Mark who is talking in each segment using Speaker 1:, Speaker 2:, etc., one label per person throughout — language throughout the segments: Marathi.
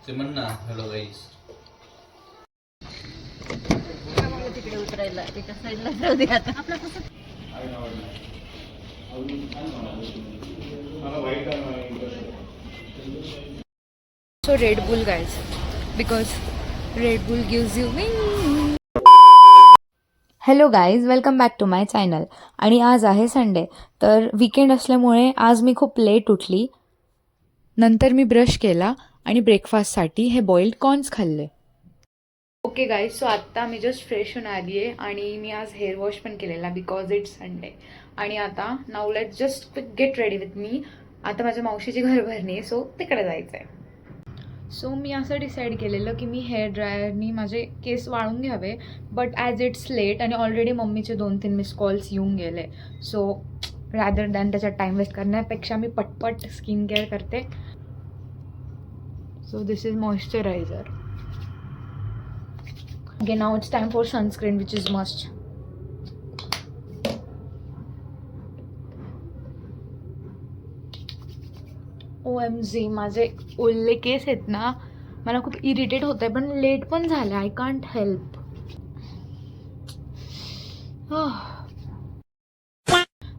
Speaker 1: चिमन्ना हेलो गाइस.
Speaker 2: तिकडे उतरायला तिच्या साईडला जाऊ दे आता. So Red Bull guys, because Red Bull gives you wings. Hello guys, welcome back to my channel. आणि आज आहे संडे, तर वीकेंड असल्यामुळे आज मी खूप लेट उठली. नंतर मी ब्रश केला आणि ब्रेकफास्टसाठी हे बॉइल्ड कॉर्न्स खाल्ले. ओके गाईज, सो आत्ता मी जस्ट फ्रेश होऊन आली आहे आणि मी आज हेअर वॉश पण केलेला बिकॉज इट्स संडे. आणि आता now let's just get ready with me. आता माझ्या मावशीची घर भरणी आहे, सो तिकडे जायचं आहे. सो मी असं डिसाईड केलेलं की मी हेअर ड्रायरनी माझे केस वाळून घ्यावे, बट ॲज इट्स लेट आणि ऑलरेडी मम्मीचे 2-3 मिस कॉल्स येऊन गेले, सो रॅदर दॅन त्याच्यात टाईम वेस्ट करण्यापेक्षा मी पटपट स्किन केअर करते. So this is moisturiser. Okay, now it's time for sunscreen which is must. OMG, माझे ओले केस आहेत ना, मला खूप इरिटेट होत आहे, पण लेट पण झालं. I can't help.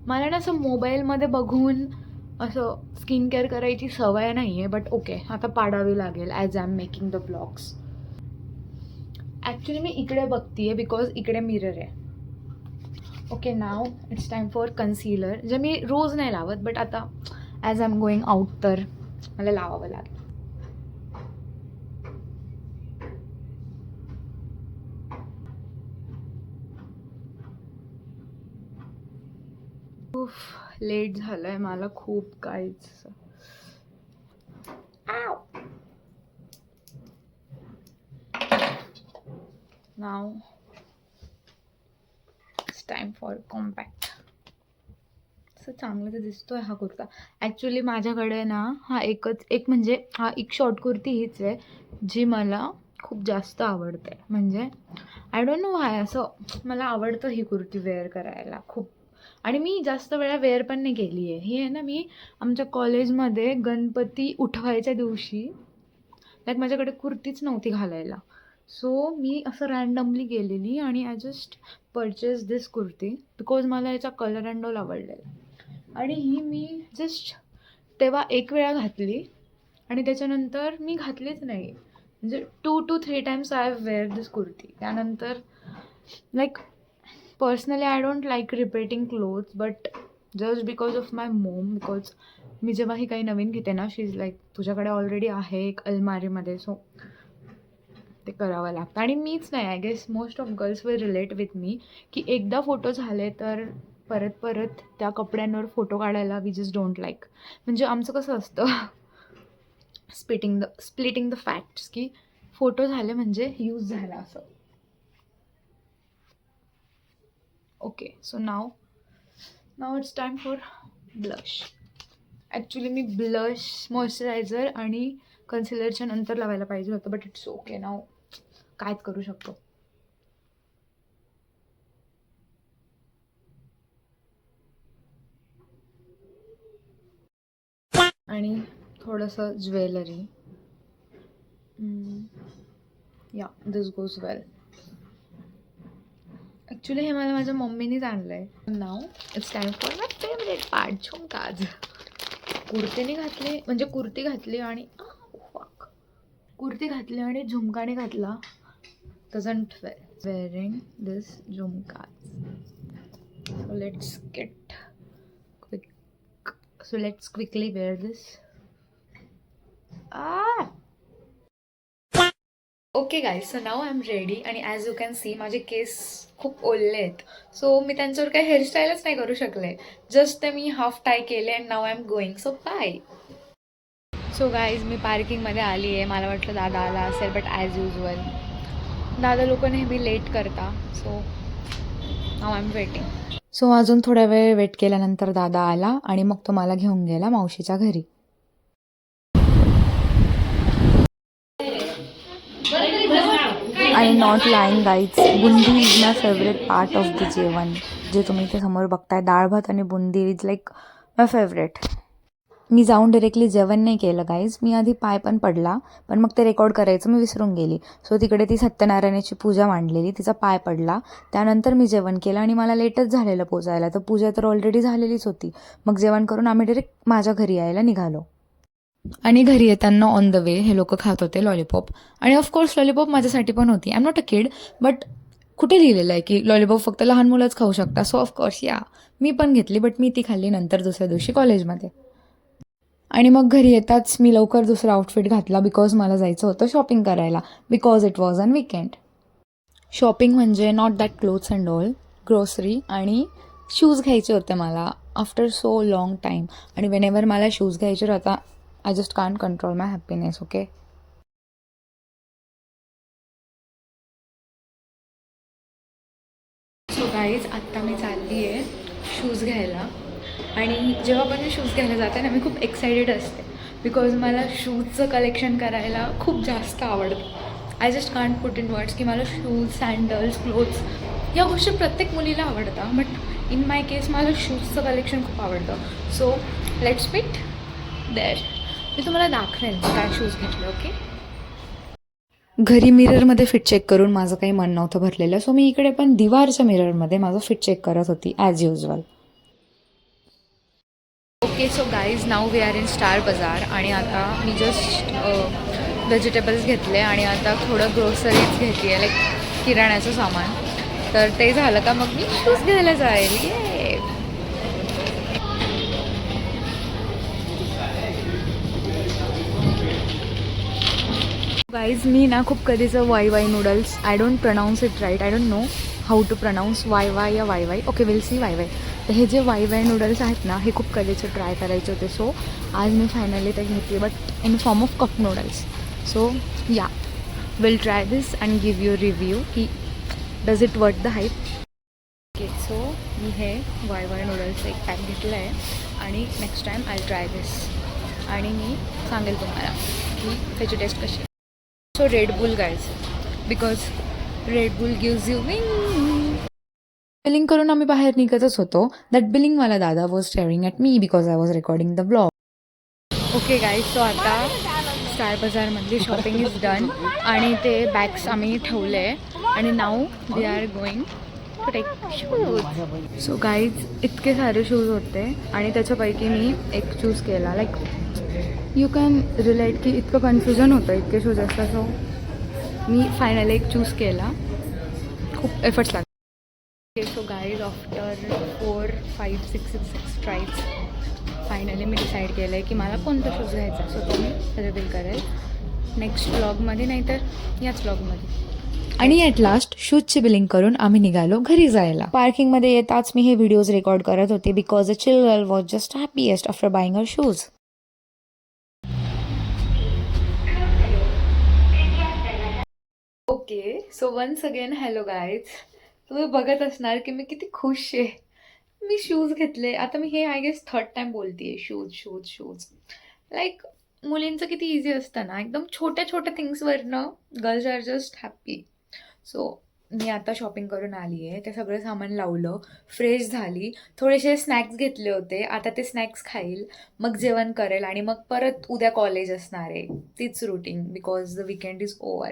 Speaker 2: मला ना असं मोबाईलमध्ये बघून असं स्किन केअर करायची सवय नाही आहे, बट ओके, आता पाडावी लागेल as I am making the blogs. Actually मी इकडे बघते आहे बिकॉज इकडे मिरर आहे. Okay, now it's time for concealer, जे मी रोज नाही लावत, बट आता as I am going out तर मला लावावं लागेल. खूप लेट झालं आहे मला, खूप काहीच. नाव इट्स टाईम फॉर कॉम्पॅक्ट. असं चांगलं तर दिसतोय हा कुर्ता. ॲक्च्युली माझ्याकडे ना हा एक म्हणजे हा एक शॉर्ट कुर्ती हीच आहे जी मला खूप जास्त आवडते. म्हणजे आय डोंट नो वाय, असं मला आवडतं ही कुर्ती वेअर करायला खूप. आणि मी जास्त वेळा वेअर पण नाही केली आहे ही. आहे ना, मी आमच्या कॉलेजमध्ये गणपती उठवायच्या दिवशी लाईक माझ्याकडे कुर्तीच नव्हती घालायला, सो मी असं रँडमली गेलेली आणि I just purchase this kurti because मला याचा कलर अँड ऑल आवडलेला. आणि ही मी जस्ट तेव्हा एक वेळा घातली आणि त्याच्यानंतर मी घातलीच नाही. म्हणजे 2 to 3 times I have wear this kurti. त्यानंतर like personally I don't like repeating clothes, but just because of my mom, because मी जेव्हा ही काही नवीन घेते ना, शी इज लाईक तुझ्याकडे ऑलरेडी आहे एक अलमारीमध्ये, सो ते करावं लागतं. आणि मीच नाही, I guess most of girls will relate with me, की एकदा फोटो झाले तर परत परत त्या कपड्यांवर फोटो काढायला वी जस्ट डोंट लाईक. म्हणजे आमचं कसं असतं, स्प्लिटिंग द फॅक्ट्स, की फोटो झाले म्हणजे यूज झाला असं. Okay, so now it's time for blush. Actually me blush, moisturiser आणि कन्सिलरच्या नंतर लावायला पाहिजे होतं, बट इट्स ओके. नाव कायच करू शकतो. आणि थोडंसं ज्वेलरी. या दिस गोज वेल. ॲक्च्युली हे मला माझ्या मम्मीनेच आणलं आहे. Now it's time for my favourite part, jhumkas. कुर्तीने घातली, म्हणजे कुर्ती घातली आणि झुमकाने घातला. Doesn't wearing this jhumkas. So let's quickly wear this. Okay guys, so now I am ready. आणि ॲज यू कॅन सी माझे केस खूप ओले आहेत, सो मी त्यांच्यावर काही हेअरस्टाईलच नाही करू शकले. जस्ट ते मी हाफ टाय केले and now I am going. So bye. So guys, मी पार्किंगमध्ये आली आहे. मला वाटलं दादा आला असेल, बट ॲज युजल दादा लोक नेहमी लेट करता, so now I am waiting. So अजून थोडा वेळ वेट केल्यानंतर दादा आला आणि मग तो मला घेऊन गेला मावशीच्या घरी. I not lying guys, boondi is my favourite part of the जेवण. जे तुम्ही इथे समोर बघताय, डाळ भात आणि boondi is like my favourite. मी जाऊन डायरेक्टली जेवण नाही केलं गाईज. मी आधी पाय पण पडला, पण मग ते रेकॉर्ड करायचं मी विसरून गेली. सो तिकडे ती सत्यनारायणाची पूजा मांडलेली, तिचा पाय पडला. त्यानंतर मी जेवण केलं आणि मला लेटच झालेलं पोचायला. तर पूजा तर ऑलरेडी झालेलीच होती. मग जेवण करून आम्ही डायरेक्ट माझ्या घरी यायला निघालो. आणि घरी येताना ऑन द वे हे लोक खात होते लॉलीपॉप. आणि ऑफकोर्स लॉलीपॉप माझ्यासाठी पण होती. I am not a kid, but कुठे लिहिलेलं आहे की लॉलीपॉप फक्त लहान मुलंच खाऊ शकता. सो ऑफकोर्स मी पण घेतली, बट मी ती खाल्ली नंतर दुसऱ्या दिवशी कॉलेजमध्ये. आणि मग घरी येताच मी लवकर दुसरा आउटफिट घातला बिकॉज मला जायचं होतं शॉपिंग करायला, because it was on weekend. Shopping म्हणजे not that clothes and all, grocery आणि शूज घ्यायचे होते मला आफ्टर सो लाँग टाईम. आणि वेनेवर मला शूज घ्यायचे राहता, I just can't control my happiness. Okay, so guys आत्ता मी चालली आहे शूज घ्यायला. आणि जेव्हा पण मी शूज घ्यायला जाते ना, मी खूप एक्सायटेड असते बिकॉज मला शूजचं कलेक्शन करायला खूप जास्त आवडतं. I just can't put in words की मला शूज, सँडल्स, क्लोथ्स या गोष्टी प्रत्येक मुलीला आवडतात, बट इन माय केस मला शूजचं कलेक्शन खूप आवडतं. So let's meet there. मी तुम्हाला दाखवेन काय शूज घेतले. ओके, घरी मिररमध्ये फिट चेक करून माझं काही मन नव्हतं भरलेलं. सो मी इकडे पण दिवारच्या मिररमध्ये माझं फिट चेक करत होती as usual. Okay, so guys now we are in Star Bazaar. आणि आता मी जस्ट व्हेजिटेबल्स घेतले आणि आता थोडं ग्रोसरीज घेतली आहे, लाईक किराण्याचं सामान. तर ते झालं का मग मी शूज घ्यायला जाईल. ये गाईज मी ना खूप कधीचं Wai Wai noodles, I don't pronounce it right, I don't know how to pronounce Wai Wai या Wai Wai. Okay, will see Wai Wai. तर हे जे वाय वाय नूडल्स आहेत ना, हे खूप कधीचे ट्राय करायचे होते. सो आज मी फायनली ते घेतली, but in form of cup noodles. So yeah will try this and give you review की does it worth the hype. Okay, so मी हे वाय वाय नूडल्सचं एक पॅक घेतलं आहे आणि next time I try this आणि मी सांगेल तुम्हाला की त्याची टेस्ट कशी. So red bull guys, because red bull gives you wing. Billing करून आम्ही बाहेर निघतच होतो. दॅट बिलिंगवाला दादा was steering at me because I was recording the blog. Okay guys, so आता स्टार बाजारमधली शॉपिंग इज डन आणि ते बॅग्स आम्ही ठेवले आणि now we are going to take shoes. So guys इतके सारे शूज होते आणि त्याच्यापैकी मी एक चूज केला. लाईक यू कॅन रिलेट की इतकं कन्फ्युजन होतं, इतके शूज असतात. सो मी फायनली एक चूज केला, खूप एफर्ट्स लागले. Okay, so guys after 4, 5, 6 tries finally मी डिसाईड केलं आहे की मला कोणता शूज घ्यायचा. सो तो मी रिव्हील करेल नेक्स्ट व्लॉगमध्ये, नाहीतर याच व्लॉगमध्ये. आणि ॲट लास्ट शूजची बिलिंग करून आम्ही निघालो घरी जायला. पार्किंगमध्ये येताच मी हे व्हिडिओज रेकॉर्ड करत होते because a chill girl was just happiest after buying a shoes. Okay, so once again hello guys. तुम्ही बघत असणार की मी किती खुश आहे. मी शूज घेतले. आता मी हे आय गेस थर्ड टाईम बोलते शूज शूज शूज. लाईक मुलींचं किती इझी असतं ना, एकदम छोट्या छोट्या थिंग्सवरनं girls are just happy. So मी आता शॉपिंग करून आली आहे, ते सगळं सामान लावलं, फ्रेश झाली, थोडेसे स्नॅक्स घेतले होते. आता ते स्नॅक्स खाईल, मग जेवण करेल आणि मग परत उद्या कॉलेज असणार आहे. तीच routine because the weekend is over.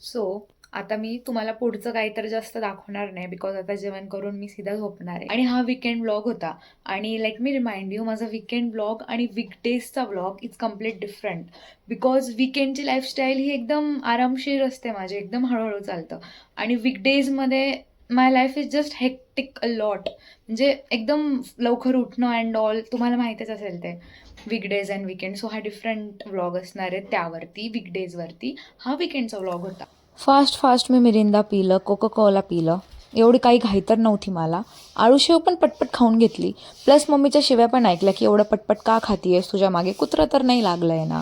Speaker 2: So आता मी तुम्हाला पुढचं काही तर जास्त दाखवणार नाही बिकॉज आता जेवण करून मी सीधा झोपणार आहे. आणि हा वीकेंड ब्लॉग होता. आणि लेट मी रिमाइंड यू, माझा वीकेंड ब्लॉग आणि वीकडेजचा blog is complete different because वीकेंडची लाईफस्टाईल ही एकदम आरामशीर असते माझी, एकदम हळूहळू चालतं. आणि वीकडेजमध्ये my life is just hectic a lot, म्हणजे एकदम लवकर उठणं अँड ऑल, तुम्हाला माहीतच असेल ते वीकडेज अँड वीकेंड. सो हा डिफरंट व्लॉग असणार आहे त्यावरती, वीकडेजवरती. हा वीकेंडचा व्लॉग होता. फास्ट मी मिरिंदा पिलं, कोकोकोला पिलं. एवढी काही घाई तर नव्हती मला. आळूशेव पण पटपट खाऊन घेतली. प्लस मम्मीच्या शिव्या पण ऐकल्या की एवढं पटपट का खातीयेस, तुझ्या मागे कुत्रं तर नाही लागलं आहे ना.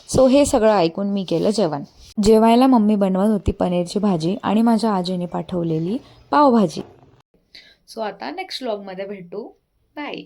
Speaker 2: सो हे सगळं ऐकून मी केलं जेवण. जेवायला मम्मी बनवत होती पनीरची भाजी आणि माझ्या आजीने पाठवलेली पावभाजी. सो आता नेक्स्ट व्लॉगमध्ये भेटू. बाय.